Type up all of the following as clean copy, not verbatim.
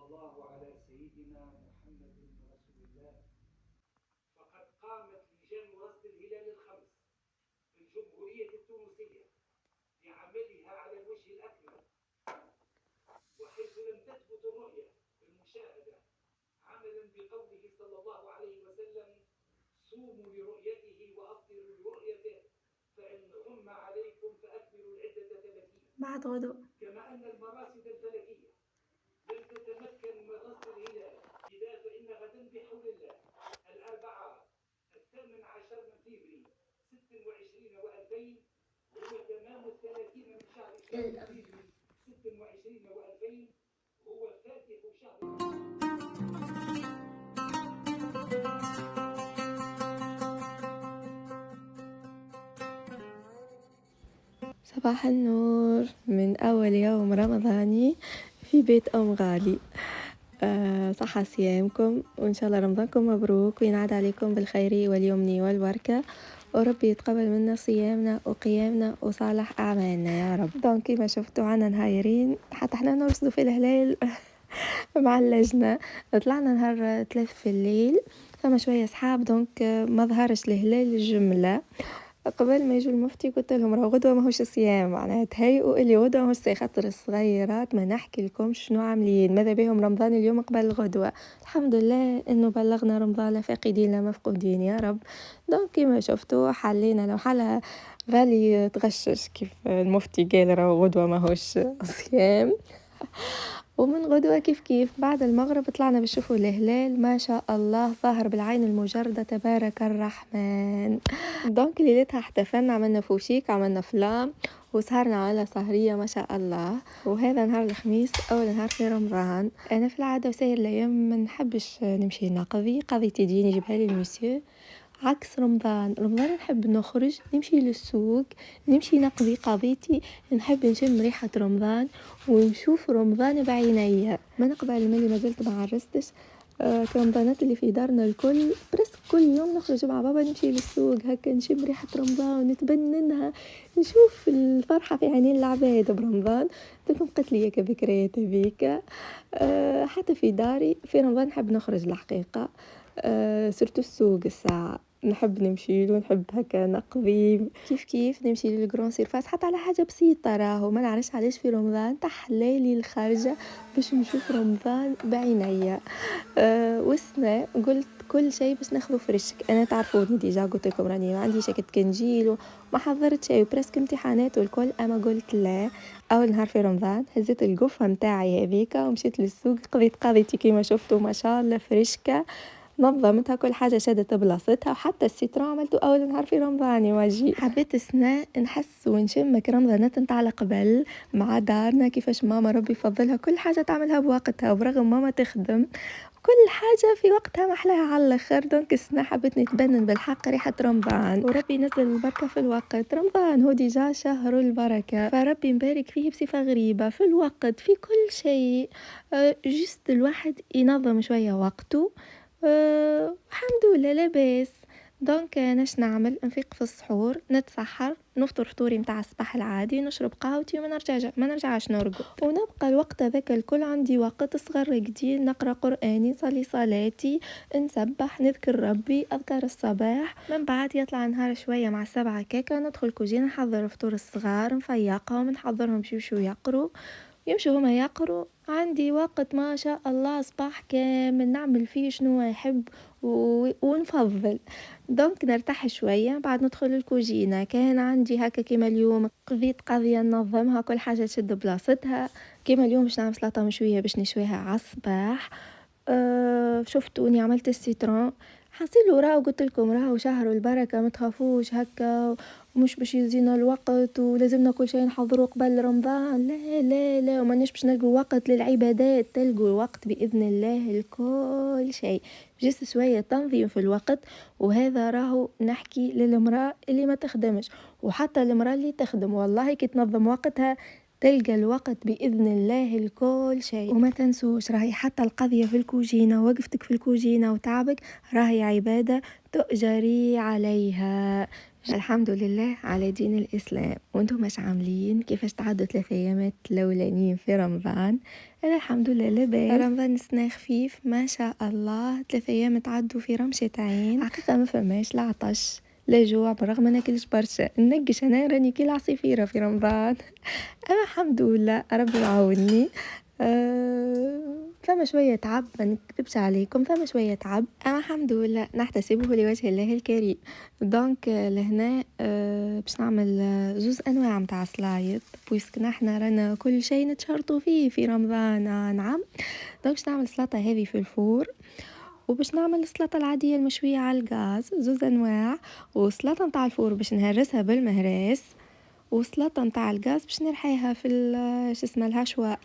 الله على سيدنا محمد رسول الله. فقد قامت لجان رصد الهلال الخمس في الجمهورية التونسية بعملها على الوجه الأكمل، وحيث لم تثبت الرؤية المشاهدة عملا بقوله صلى الله عليه وسلم: صوموا لرؤيته وأفطروا لرؤيته، فإن غم عليكم فأكملوا العدة 30. بعد غدوة. كما أن المراصد الفلكية لم تتمكن من رصد الهلال، إذا فإن غدا بحول الله الأربعاء 18 من فبراير 26 و2000 هو تمام 30 من شهر فبراير 26 و2000 هو فاتح شهر. صباح النور من أول يوم رمضاني في بيت أم غالي. صحة صيامكم، وإن شاء الله رمضانكم مبروك وينعاد عليكم بالخير واليمن والبركة، وربي يتقبل منا صيامنا وقيامنا وصالح أعمالنا يا رب. دونك كيما شفتوا عنا نهايرين حتى احنا نرصدوا في الهلال مع اللجنة. طلعنا نهار 3 في الليل، ثم شوية صحاب دونك ما ظهرش الهلال الجملة. قبل ما يجوا المفتي قلت لهم راه غدوه ماهوش صيام، معناها تهيئوا اللي غدوه ماهوش صيام، خاطر الصغيرات ما نحكي لكم شنو عاملين، ماذا بهم رمضان اليوم قبل الغدوه. الحمد لله انه بلغنا رمضان، لا فاقدين لا مفقودين يا رب. دونك كيما شفتوا حلينا لو حالها غالي تغشش كيف المفتي قال راه غدوه ماهوش صيام. ومن غدوة كيف بعد المغرب طلعنا بنشوفوا الهلال، ما شاء الله ظاهر بالعين المجردة تبارك الرحمن. دونك ليلتها احتفلنا، عملنا فوشيك، عملنا فلام، وسهرنا على سهرية ما شاء الله. وهذا نهار الخميس أول نهار في رمضان. أنا في العادة وسائر الأيام ما نحبش نمشي نقضي، قضي تجيني يجيبها لي المسيو. عكس رمضان نحب نخرج، نمشي للسوق، نمشي نقضي قضيتي، نحب نشم ريحة رمضان ونشوف رمضان بعيني. ما نقبل ملي ما زلت ما عرستش كرمضانات اللي في دارنا الكل برس كل يوم نخرج مع بابا نمشي للسوق هكا نشم ريحة رمضان ونتبننها، نشوف الفرحة في عينين العباد برمضان. تكون قلت لي كذكريات هذيك. حتى في داري في رمضان نحب نخرج الحقيقة، سرت السوق الساعة نحب نمشي له، نحب هكا نقضي كيف نمشي للجرون سيرفاس حتى على حاجة بسيطة، راهو ما نعرفش علاش في رمضان تحلالي الخارجة باش نشوف رمضان بعينيا. والسنة قلت كل شيء باش ناخذه فريشك. انا تعرفوني ديجا قلت لكم راني ما عنديش هكا كنجيل وما حضرت شيء وبرسك امتحانات والكل، اما قلت لا. اول نهار في رمضان هزيت القفة متاعي هذيك ومشيت للسوق، قضيت قضيتي كيما شفتوا ما شاء الله فريشكة، نظمتها كل حاجة شادت بلاصتها، وحتى السيترون عملته أول نهار في رمضان يواجي. حبيت السنة نحس ونشم رمضانات نتاع قبل مع دارنا، كيفاش ماما ربي يفضلها كل حاجة تعملها بوقتها، وبرغم ماما تخدم كل حاجة في وقتها محلاها على الآخر. دونك السنة حبيت نتبنن بالحق ريحة رمضان، وربي ينزل البركة في الوقت. رمضان هو ديجا شهر البركة، فربي مبارك فيه بصفة غريبة في الوقت في كل شيء. جست الواحد ينظم شوية وقته. الحمد لله لاباس. دونك ناش نعمل، نفيق في السحور، نتسحر، نفطر فطوري متاع الصباح العادي، نشرب قهوتي وما نرجعش نرقد، ونبقى الوقت هذاك الكل عندي وقت صغر جديد نقرا قراني، نصلي صلاتي، نسبح، نذكر ربي، اذكار الصباح. من بعد يطلع نهار شويه مع 7 كيكه، ندخل كوجين نحضر فطور الصغار، نفيقهم، نحضرهم يمشيو يقروا، يمشوا هما يقروا. عندي وقت ما شاء الله صباح كامل نعمل فيه شنو يحب ونفضل. دونك نرتاح شوية، بعد ندخل الكوجينة، كان عندي هكا كيما اليوم قضيت قضية ننظمها كل حاجة تشد بلاصتها. كيما اليوم باش نعمل سلطة مشوية باش نشويها عالصباح. شفتوني عملت السيترون، حصيلو راهو قلت لكم راهو شهر البركة، ما تخافوش هكا ومش باش يزينا الوقت ولازمنا كل شيء نحضره قبل رمضان، لا لا لا، ومانيش باش نلقوا وقت للعبادات، تلقوا الوقت بإذن الله لكل شيء، جس شوية تنظيم في الوقت. وهذا راهو نحكي للمرأة اللي ما تخدمش، وحتى المرأة اللي تخدم والله كي تنظم وقتها تلقى الوقت بإذن الله لكل شيء. وما تنسوش راهي حتى القضية في الكوجينة، وقفتك في الكوجينة وتعبك راهي عبادة تؤجري عليها. الحمد لله على دين الإسلام. وانتم مش عاملين كيفاش تعدوا 3 أيامات الأولانيين في رمضان؟ أنا الحمد لله لاباس. رمضان سنة خفيف ما شاء الله، 3 أيام تعدوا في رمشة عين. حقيقة ما فماش لا عطش لا جوع، بالرغم ما ناكلش برشا، نقش انا راني كي العصيفيره في رمضان. انا الحمد لله ربي معاوني. فما شوية تعب، ما نكذبش عليكم، فما شوية تعب، أما الحمد لله نحتسبه لوجه الله الكريم. دونك لهنا باش نعمل زوز أنواع متاع سلايط، بويسك نحنا رانا كل شيء نتشرطوا فيه في رمضان. نعم. دونك باش نعمل سلطة هذه في الفور، وباش نعمل السلطة العادية المشوية على الغاز، زوز أنواع. وسلطة متاع الفور باش نهرسها بالمهراس، وسلطة متاع الغاز باش نرحيها في شو اسمه الهشوار.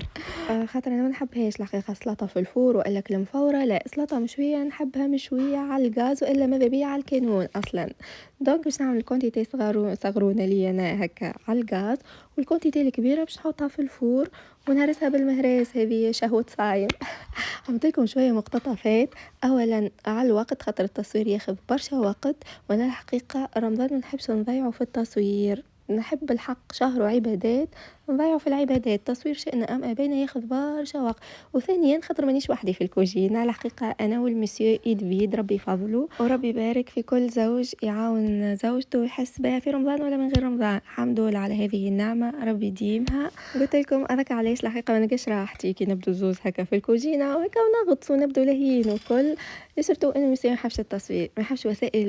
خاطر انا ما نحبهاش الحقيقه سلطه في الفور والا المفوره، لا سلطه مشويه نحبها مشويه على الغاز، والا ماذا بيا على الكانون اصلا. دونك باش نعمل كونتيتي صغرونه لي انا هكا على الغاز، والكونتيتي الكبيره باش نحطها في الفور ونهرسها بالمهراس. هذه شهوه صايم. عملت لكم شويه مقتطفات. اولا على الوقت، خاطر التصوير ياخذ برشا وقت، وانا الحقيقه رمضان ما نحبش نضيعه في التصوير، نحب الحق شهر عبادات نضيعوا في العبادات. تصوير شئنا ام ابينا ياخذ برشا وقت. وثانيا خاطر مانيش وحدي في الكوجينه، على الحقيقه انا والمسيو ايد بيد، ربي يفضلوا وربي يبارك في كل زوج يعاون زوجته ويحس بها في رمضان ولا من غير رمضان. الحمد لله على هذه النعمه، ربي يديمها. قلت لكم هذاك علاش الحقيقه ما نلقاش راحتي كي نبدو زوز هكا في الكوجينه وهكا ونغطس ونبدو لهين وكل. سورتو انه المسيو ما يحبش التصوير، ما يحبش وسائل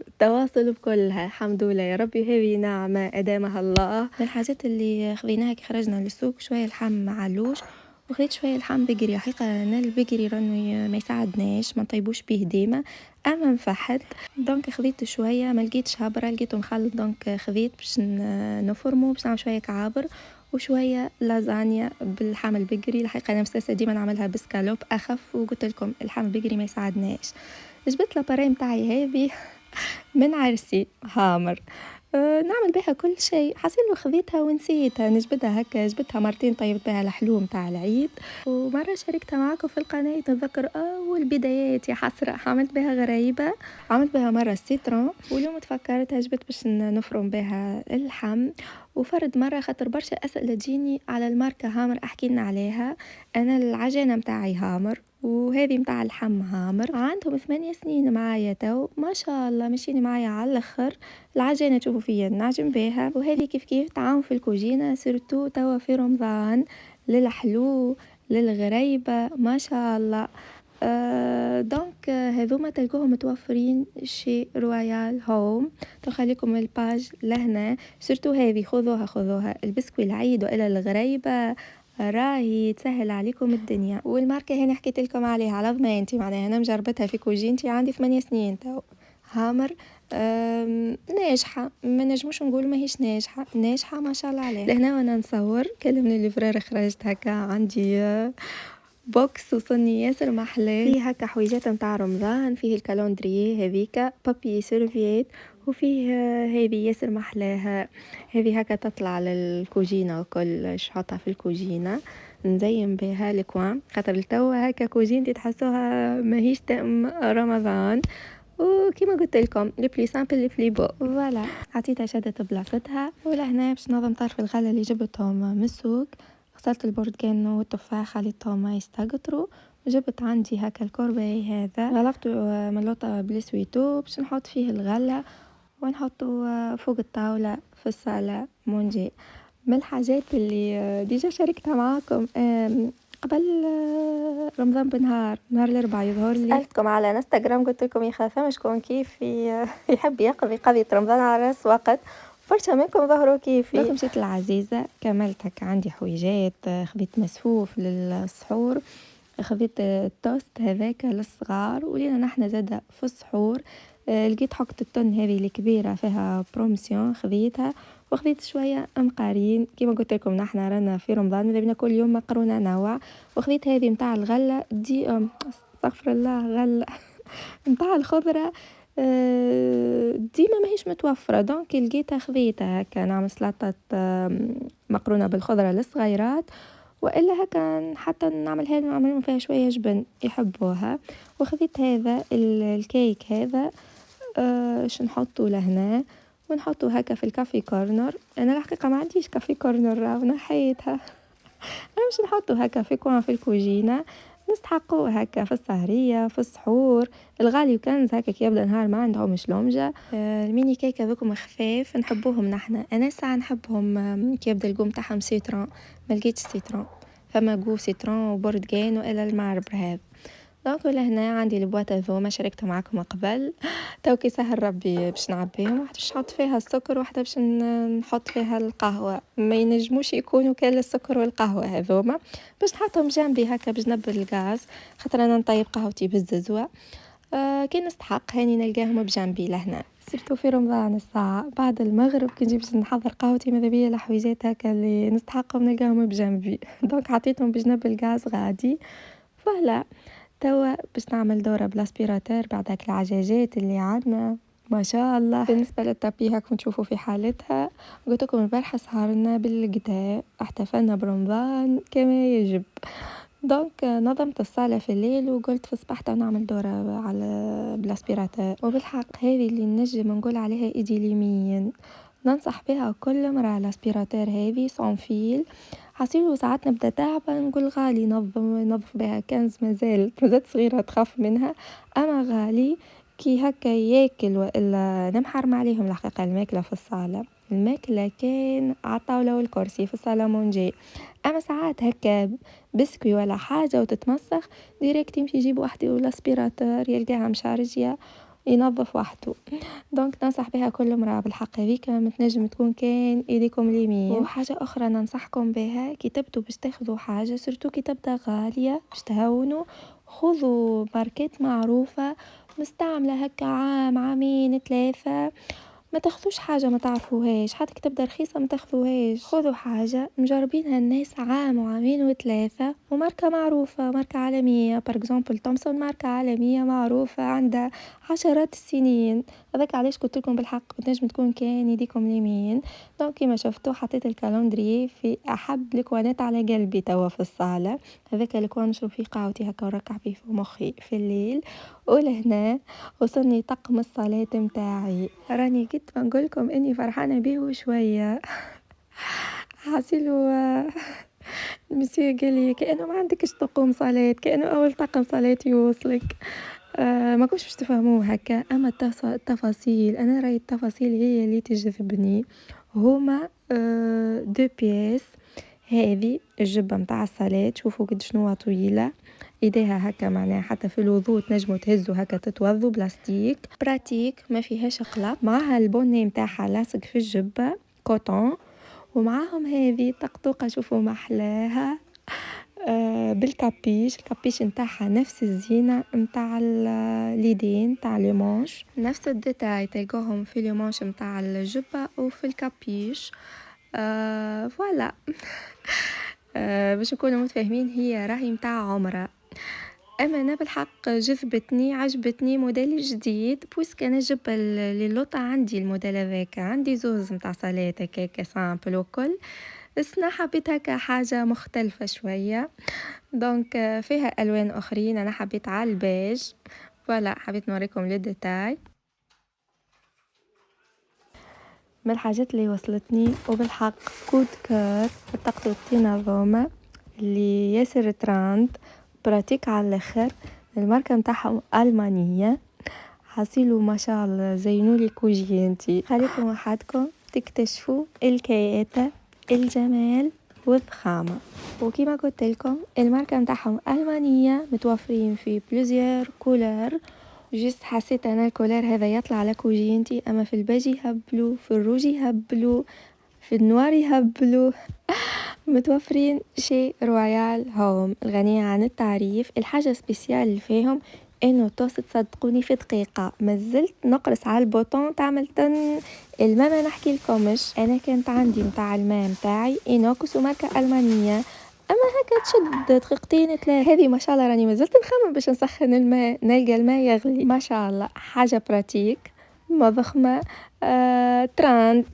التواصل بكلها. الحمد لله يا ربي، هذه نعمه ادامها الله. من الحاجات اللي خذيناها كي خرجنا للسوق شويه لحم معلوش، وخذيت شويه لحم بقري. حقيقه انا البقري رانو ما يساعدناش، ما نطيبوش به ديما، اما مفحت. دونك خذيت شويه، ما لقيتش هبره، لقيته مخلط. دونك خذيت باش نفرمو، باش نعمل شويه كعابر وشويه لازانيا باللحم البقري. الحقيقه انا مستسه ديما نعملها بسكالوب اخف، وقلت لكم اللحم البقري ما يساعدناش. جبت لاباري متاعي هذه من عرسي هامر. نعمل بها كل شيء. حسيت له خذيتها ونسيتها، نجبدها هكا، جبتها مرتين طيبت بها الحلوم تاع العيد، ومره شاركتها معكم في القناه. نتذكر اول بدايات يا حسره عملت بها غريبه، عملت بها مره السيترون، واليوم تفكرت جبت باش نفرم بها اللحم. وفرد مره خاطر برشا اسئله تجيني على الماركه هامر، احكي لنا عليها. انا العجينه متاعي هامر، وهذه متاع اللحم هامر، عندهم 8 سنين معايا تو، ما شاء الله ماشيين معايا على الاخر. العجينه تشوفوا فيا نعجن بها، وهذه كيف تعاون في الكوجينه سيرتو توا في رمضان، للحلو للغريبه ما شاء الله. دونك هذوما تلقوهم متوفرين شي رويال هوم. تخليكم الباج لهنا، سيرتو هذه خذوها البسكوي العيد والى الغريبه، راهي تسهل عليكم الدنيا. والماركه هنا حكيت لكم عليها على ضمانتي، معناها انا مجربتها في كوجينتي، عندي 8 سنين تو. هامر ناجحه، ما نجموش نقول ماهيش ناجحه ما شاء الله عليها. لهنا وانا نصور كلمني الفرار، خرجت هكا عندي بوكس وصني ياسر محلاه، فيه هكا حويجات متاع رمضان، فيه الكالندري هذيك بابي سيرفيت، وفيه هذه ياسر محلاها. هذه هكا تطلع للكوجينه وكل شحطها في الكوجينه، نزين بها الكوان، خاطر التوا هكا كوجينتي تحسوها ماهيش تأم رمضان. وكما قلت لكم لي بلي سامبل لي بلي بو، فوالا عطيتها شدت بلاصتها. ولهنا باش نظم طرف الغله اللي جبتهم من السوق. غسلت البرتقال والتفاح خليتهم ما يستقطروا، وجبت عندي هكا الكورباي هذا غلفته ملوطه بلسويتو باش نحط فيه الغله ونحطه فوق الطاوله في الصاله مونجي. من الحاجات اللي ديجا شاركتها معاكم قبل رمضان نهار الاربعاء يظهر لي، سالتكم على انستغرام قلت لكم يخاف شكون كيف يحب يقضي قضيه رمضان على راس وقت. برشا منكم ظهروا كيفي. دوك مشيت العزيزه، كملت هكا عندي حويجات، خذيت مسفوف للسحور، خذيت التوست هذاك للصغار، ولينا نحنا زاده في السحور. لقيت حقة التن هذه الكبيرة فيها برومسيون، خذيتها. وخذيت شوية مقارين كما قلت لكم نحنا رانا في رمضان ماذا بينا كل يوم مقرونة نوع. وخذيت هذه متاع الغلة دي استغفر الله غلة متاع الخضرة، ديما ماهيش متوفرة، دونك لقيتها خذيتها هكا نعمل سلطة مقرونة بالخضرة للصغيرات، والا هكا حتى نعملها نعمل فيها شويه جبن يحبوها. وخذيت هذا الكيك هذا، شو نحطه لهنا. ونحطو هكا في الكافي كورنر. انا الحقيقه ما عنديش كافي كورنر راهو نحيتها. انا مش نحطو هكا في كوان في الكوجينه، نستحقوه هكا في السهريه في السحور. الغالي وكنز هكا كي يبدا نهار ما عندهمش لومجه. الميني كيك هذوكم خفاف نحبوهم نحنا. انا ساعه نحبهم كي يبدا القوم تاعهم سيترون، ما لقيتش سيترون، فما جو سيترون وبرتقان والا المعربر هذا. دونك لهنا عندي البواط هذوما شاركته معكم قبل. تو كي سهل ربي باش نعبيهم، واحده باش نحط فيها السكر واحده باش نحط فيها القهوه، ما ينجموش يكونوا كان السكر والقهوه هذوما، باش نحطهم جنبي هكا باش نبل الغاز، خاطر انا نطيب قهوتي بالززوه. كي نستحق هاني نلقاهم بجنبي لهنا، سيرتو في رمضان الساعه بعد المغرب كي نجي باش نحضر قهوتي ماذا بيا الحويجات هكا اللي نستحقهم نلقاهم بجنبي. دونك حطيتهم بجنب الغاز غادي. فوالا توا باش نعمل دورة بلاسبيراتور بعد هاك العجاجات اللي عندنا ما شاء الله. بالنسبة للطابي هاكم تشوفوا في حالتها. قلت لكم البارحة سهرنا بالغداء، احتفلنا برمضان كما يجب. دونك نظمت الصالة في الليل وقلت في الصباح نعمل دورة على بلاسبيراتور. وبالحق هذه اللي نجم نقول عليها ايديليميا، ننصح بها كل مرة. الاسبيراتور هذه صون فيل، حصيلو ساعات نبدا تعبة نقول غالي نظف بها كنز مازالت صغيرة تخاف منها، اما غالي كي هكا ياكل والا نمحرم عليهم الحقيقة الماكلة في الصالة. الماكلة كان عالطاولة والكرسي في الصالة مونجي، اما ساعات هكا بسكوي ولا حاجة وتتمسخ ديريكت يمشي يجيب وحدي ولا اسبيراتور يلقاها مشارجية ينظف وحده. دونك ننصح بها كل مرة بالحق، هذيك ما تنجم تكون كان ايديكم اليمين. وحاجة اخرى ننصحكم بها كي تبدو باش تاخذوا حاجة، سورتو كي تبدا غالية باش تهونوا، خذوا ماركات معروفة مستعملة هكا عام عامين ثلاثة، ما تاخذوش حاجه ما تعرفوهاش. حتى كي تبدا رخيصه ما تاخذوهاش، خذوا حاجه مجربينها الناس عام وعامين وثلاثه وماركه معروفه، ماركه عالميه. بار اكزومبل تومسون ماركه عالميه معروفه عندها عشرات السنين. هذاك علاش قلت لكم بالحق بتنجم تكون كان يديكم اليمين. دونك كيما شفتوا حطيت الكالندري في احب الكوانات على قلبي توا في الصاله. هذاك الكوان نشرب فيه قهوتي هكا ونركع فيه في مخي في الليل. ولهنا وصلني طقم الصلاة متاعي، راني قد ما نقولكم اني فرحانة به شوية. حاسيلو المسيو قال لي كأنه ما عندكش طقم صلاة، كأنه أول طقم صلاة يوصلك. ما كنتش باش تفهموه هكا، أما التفاصيل أنا رأي التفاصيل هي اللي تجذبني. هما 2 بياس. هذه الجبة متاع الصلاة شوفوا قد شنو طويلة، ايديها هكا معناها حتى في الوضوء تنجموا تهزوا هكا تتوضوا، بلاستيك براتيك ما فيهاش قلق. معها البوني متاعها لاصق في الجبة كوتون، ومعاهم هذه طقطوقة شوفوا محلاها بالكابيش. الكابيش نتاعها نفس الزينة نتاع اليدين نتاع ليمونش، نفس الديتاي تلقوهم في ليمونش نتاع الجبة وفي الكابيش. فوالا. باش نكونوا متفاهمين هي راهي متاع عمره. اما انا بالحق جذبتني عجبتني موديل جديد، بويسك انا جبه اللوطه عندي الموديل هذاك، عندي زوز متاع صلاة هكاك سامبل وكل، بس انا حبيت هكا حاجه مختلفه شويه. دونك فيها الوان اخرين، انا حبيت على البيج. فوالا حبيت نوريكم لي ديتاي من الحاجات اللي وصلتني. وبالحق كود كور الطقطوقتين هذوما اللي ياسر تراند براتيك على الاخر. الماركه نتاعهم المانيه، حصيلوا ما شاء الله زينوا لي كوجينتي. خليكم وحدكم تكتشفوا الكياتة الجمال والضخامه. وكما قلت لكم الماركه نتاعهم المانيه، متوفرين في بلوزير كولر. جست حسيت انا الكولار هذا يطلع على كوجينتي، اما في الباجي يهبلوا، في الروج يهبلوا، في النوار يهبلوا. متوفرين شيء رويال هوم الغنية عن التعريف. الحاجة سبيسيال اللي فيهم انه توصل تصدقوني في دقيقة ما زلت نقرص على البوطون تعمل تن الماء. ما نحكي لكمش انا كانت عندي متاع الماء متاعي انوكس وماركة المانية، اما هكا تشد دقيقتين ثلاثة. هذه ما شاء الله راني ما زلت نخمم باش نسخن الماء نلقى الماء يغلي. ما شاء الله حاجة براتيك ما ضخمة. تراند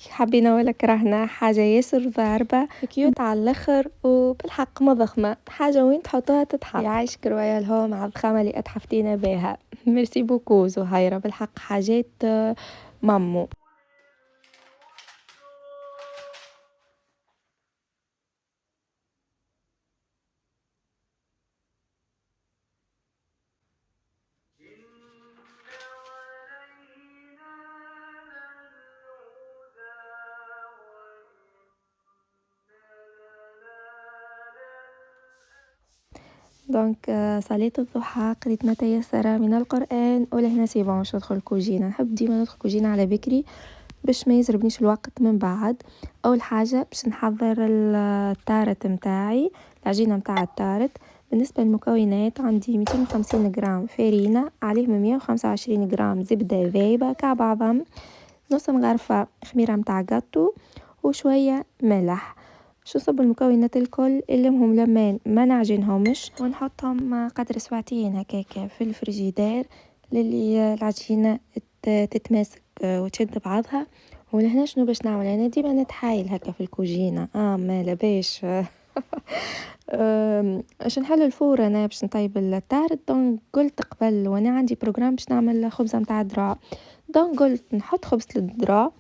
حبينا ولا كرهنا، حاجة ياسر ضاربة كيوت على الاخر، وبالحق ما ضخمة، حاجة وين تحطوها تتحط. يعيشك رويال هوم على الضخامة اللي اتحفتينا بها. ميرسي بوكو زهيرة، بالحق حاجات مامو. دونك صليت الضحى، قريت ما تيسر من القرآن، ولهنا سي بون باش ندخل الكوجينة. نحب ديما ندخل الكوجينة على بكري باش ما يزربنيش الوقت من بعد. اول حاجه باش نحضر التارت متاعي، العجينه متاع التارت. بالنسبه للمكونات عندي 250 غرام فرينه، عليهم 125 غرام زبده ذايبه كع بعضهم، نص مغرفه خميره متاع جاتو، وشويه ملح. شو نصب المكونات الكل نلمهم لمان، ما نعجنهمش، ونحطهم قدر ساعتين هكاك في الفريجيدير للي العجينه تتماسك وتشد بعضها. ولهنا شنو باش نعمل؟ انا ديما نتحايل هكا في الكوجينه ما لباش باش نحل الفور انا باش نطيب التارت. دونك قلت قبل وانا عندي بروجرام باش نعمل خبزه متاع الذراع، دونك قلت نحط خبزه الذراع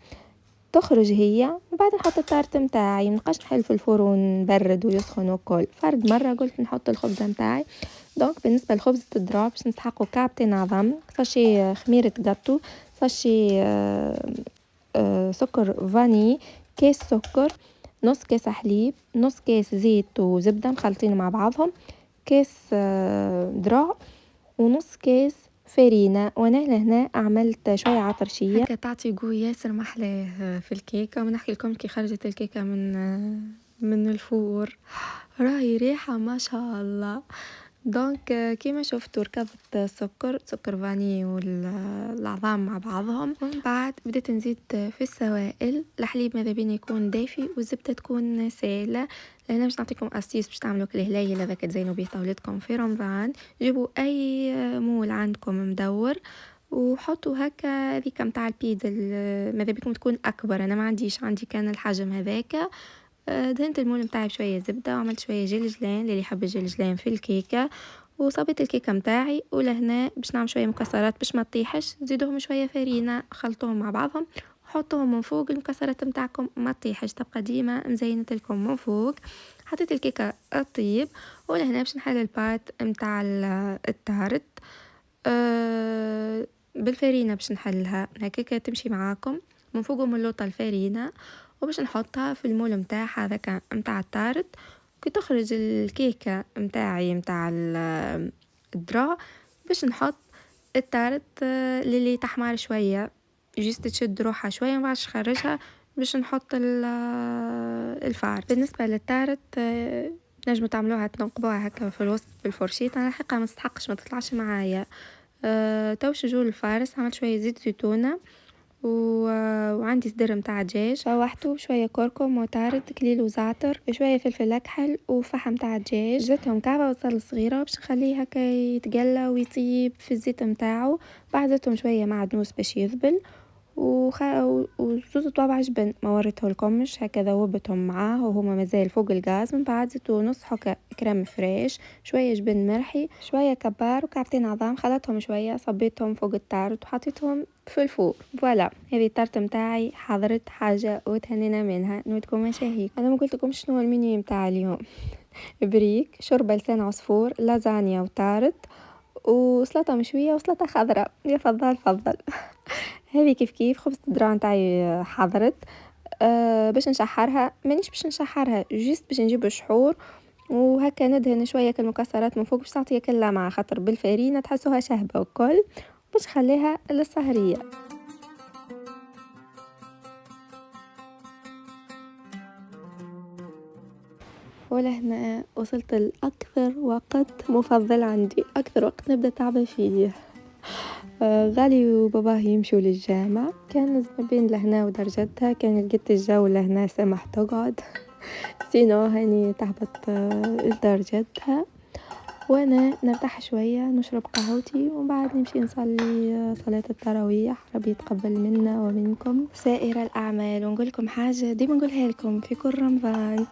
تخرج هي، وبعد نحط التارت متاعي، منبقاش نحل في الفور ونبرد ويسخن وكل. فرد مره قلت نحط الخبزه متاعي. دونك بالنسبه لخبزه الذراع باش نسحقوا كعبتين عظم، ساشي خميره جاتو، ساشي سكر فاني، كيس سكر، نص كيس حليب، نص كيس زيت وزبده مخلطين مع بعضهم، كيس ذراع، ونص كيس فرينة. وانا لهنا عملت شويه عطرشيه هكا تعطي قوي ياسر محلاه في الكيكه. ونحكي لكم كي خرجت الكيكه من الفور، راهي ريحه ما شاء الله. دونك كيما شفتوا ركبت سكر فاني والعظام مع بعضهم، ومن بعد بديت نزيد في السوائل. الحليب ماذا بينا يكون دافي والزبده تكون سائله، لان باش نعطيكم اسيس باش تعملوا الهلايل هذاك تزينوا بيه طاولتكم في رمضان. جيبوا اي مول عندكم مدور وحطوا هكا ذيك متاع البيتزا، ماذا بيكم تكون اكبر، انا ما عنديش، عندي كان الحجم هذاك. دهنت المول متاعي بشويه زبده، وعملت شويه جلجلان اللي يحب الجلجلان في الكيكه، وصبيت الكيكه متاعي. ولهنا باش نعمل شويه مكسرات باش ما تطيحش، زيدوهم شويه فرينه، خلطوهم مع بعضهم وحطوهم من فوق. المكسرات متاعكم ما تطيحش، تبقى ديما مزينه لكم من فوق. حطيت الكيكه الطيب، ولهنا باش نحل البات متاع التارت بالفرينه باش نحلها هكاك تمشي معاكم من فوق من لوطه الفرينه، وباش نحطها في المول متاعها هذاك متاع التارت. كي تخرج الكيكه متاعي متاع الذراع باش نحط التارت اللي تحمر شويه، جست تشد روحها شويه، ما بعدش نخرجها باش نحط الفار. بالنسبه للتارت نجموا تعملوها تنقبوها هكا في الوسط بالفرشيط، انا الحقيقه ما تستحقش ما تطلعش معايا. توش جول الفارس، عملت شويه زيت زيتونه وعندي صدر متاع دجاج شوحته، شويه كركم وتارت كليل وزعتر، شويه فلفل اكحل وفحم متاع دجاج، زيتهم كعبه بصل صغيره باش نخليه هكا يتقلى ويطيب في الزيت متاعه. بعد زيتهم شويه معدنوس باش يذبل، وزوز طوابع جبن ما وريته لكمش هكا ذوبتهم معاه وهما مازال فوق الغاز. من بعد زيتو نص حكا كريم فريش، شويه جبن مرحي، شويه كبار وكعبتين عظام، خلطتهم شويه صبيتهم فوق التارت وحطيتهم في الفور. فوالا هذه التارت متاعي حضرت حاجه وتهنينا منها. نودكم مشاهيك. انا ما قلت لكم شنو المنيو متاع اليوم. بريك، شوربه لسان عصفور، لازانيا وتارت، وسلطه مشويه وسلطه خضراء. يا فضل هذه كيف خبز الذراع نتاعي حضرت. باش نشحرها، مانيش باش نشحرها، جيست باش نجيب الشحور وهكا ندهن شويه كالمكسرات من فوق باش تعطي كلها مع خاطر بالفرينه تحسوها شهبه وكل، باش نخليها للسهريه. ولهنا وصلت لأكثر وقت مفضل عندي، أكثر وقت نبدأ تعبة فيه. غالي وباباه يمشوا للجامع، كان ما بين لهنا ودرجتها، كان لقيت الجو لهنا سمح تقعد سينو هاني تهبط لدرجتها، وانا نرتاح شويه نشرب قهوتي، ومن بعد نمشي نصلي صلاه التراويح. ربي يتقبل منا ومنكم سائر الاعمال. ونقول لكم حاجه ديما نقولها لكم في كل رمضان،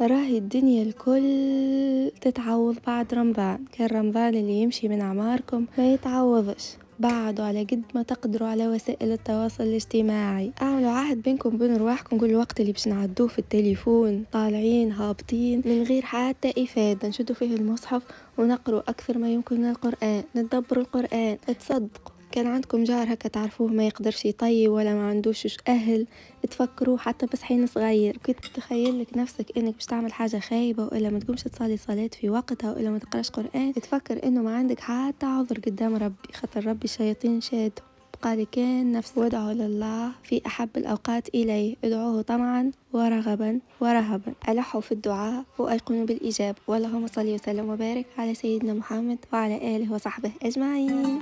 راهي الدنيا الكل تتعوض بعد رمضان. كان رمضان اللي يمشي من اعماركم ما يتعوضش، بعدوا على قد ما تقدروا على وسائل التواصل الاجتماعي، اعملوا عهد بينكم وبين رواحكم. كل الوقت اللي باش نعدوه في التليفون طالعين هابطين من غير حتى افاده، نشدوا فيه المصحف ونقروا اكثر ما يمكن من القران، ندبروا القران، تصدقوا كان عندكم جار هكا تعرفوه ما يقدرش يطيب ولا ما عندوش أهل، تفكروا حتى بس حين صغير كنت تتخيل لك نفسك انك باش تعمل حاجة خايبة وإلا ما تقومش تصلي صلاة في وقتها وإلا ما تقراش قرآن، تفكر انه ما عندك حتى عذر قدام ربي، خاطر ربي الشياطين شاد. قال كان نفس وادعوا لله في أحب الأوقات إليه، ادعوه طمعا ورغبا ورهبا، ألحوا في الدعاء وأيقنوا بالإجابة. واللهم صل وسلم وبارك على سيدنا محمد وعلى آله وصحبه أجمعين.